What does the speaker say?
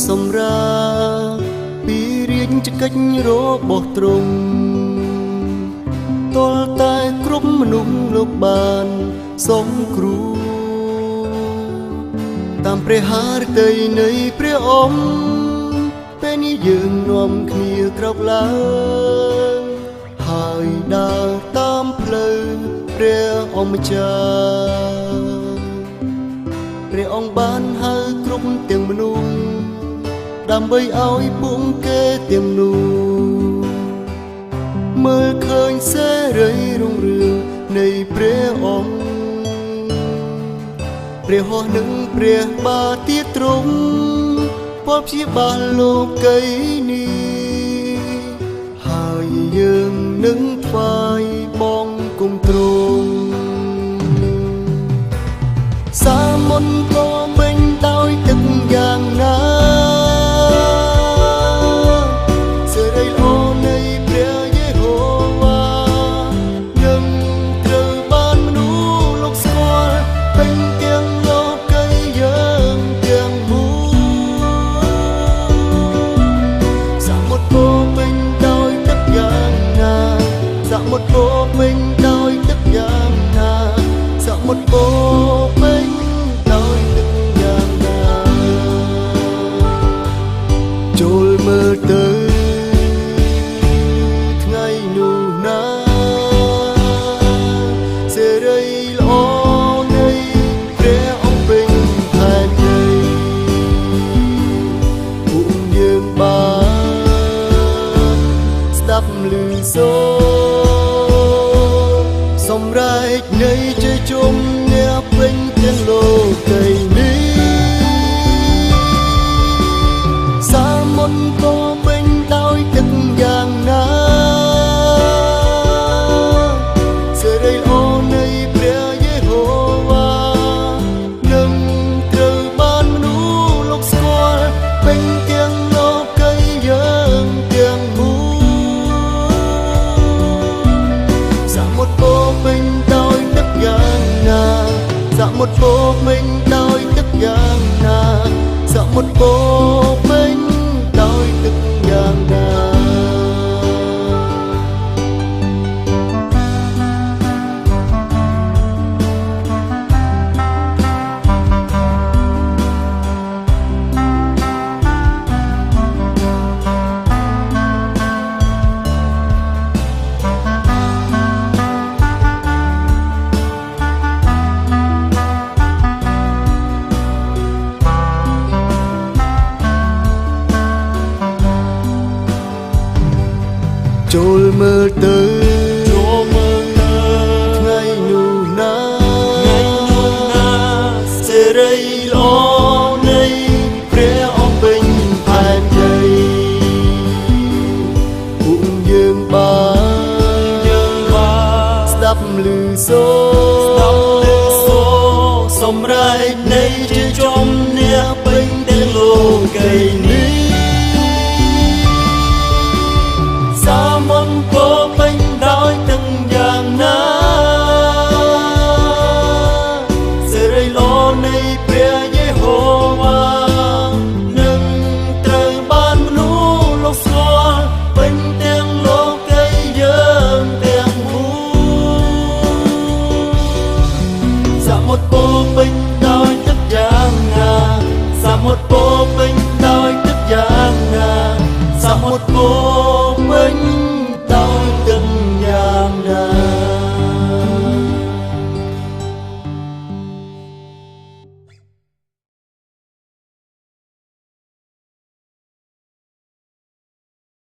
សម្រាប់ពីរៀងចកិច្ចរបស់ទ្រង់ទាល់តែគ្រប់មនុស្សលោកបានសូមគ្រូតាមព្រះハរតីនៃព្រះអង្គពេលនេះយើងនាំគ្នាក្រោកឡើងហើយដើរតាមផ្លូវព្រះអង្គម្ចាស់ព្រះអង្គបានហៅគ្រប់ទាំងមនុស្សដើម្បីឲ្យពួកគេទាំងនោះមើលឃើញសេរីរុងរឿងនៃព្រះអង្គព្រះហស្ថនិងព្រះបាទាទ្រង់ពលព្យាបាលលោកីនេះហើយយើងនឹងថ្វាយបង្គំទ្រង់សាមន្តក៏ពេញដោយទឹកយ៉ាងណាសេរីល្អនៃព្រះយេហូវ៉ានឹងត្រូវបានមនុស្សលោកស្គាល់ពេញទាំងលោកីយើងទាំងមូលសមុទ្រពោពេញដោយទឹកយ៉ាងណាសមុទ្រពោពេញដោយទឹកយ៉ាងណាសមុទ្រពោពេញដោយទឹកយ៉ាងណាចូលមើលទៅថ្ងៃនោះណាសេរីល្អនៃព្រះអង្គពេញផែនដីពួកយើងបានស្ដាប់ឮសូរសម្រែកនៃជ័យជុំអ្នកពេញទាំងលោកីនេះសាមន្តក៏ពេញដោយទឹកយ៉ាងណាសេរីល្អនៃព្រះយេហូវ៉ានឹងត្រូវបានមនុស្សលោកស្គាល់ពេញទាំងលោកីយើងទាំងមូលសមុទ្រពោពេញដោយទឹកយ៉ាងណាសមុទ្រពោពេញដោយទឹកយ៉ាងណាសមុទ្រពោពេញដោយទឹកយ៉ាងណាចូលមើលទៅថ្ងៃនោះណាសេរីល្អនៃព្រះអង្គពេញផែនដីពួកយើងបានស្ដាប់ឮសូរសម្រែកនៃជ័យជុំអ្នកពេញទាំងលោកីនេះសាមន្តពោពេញដោយទឹកយ៉ាងណាសេរីល្អនៃព្រះយេហូវ៉ានឹងត្រូវបានមនុស្សលោកស្គាល់ពេញទាំងលោកីយើងទាំងមូលសមុទ្រពោពេញដោយទឹកយ៉ាងណាសមុទ្រពោ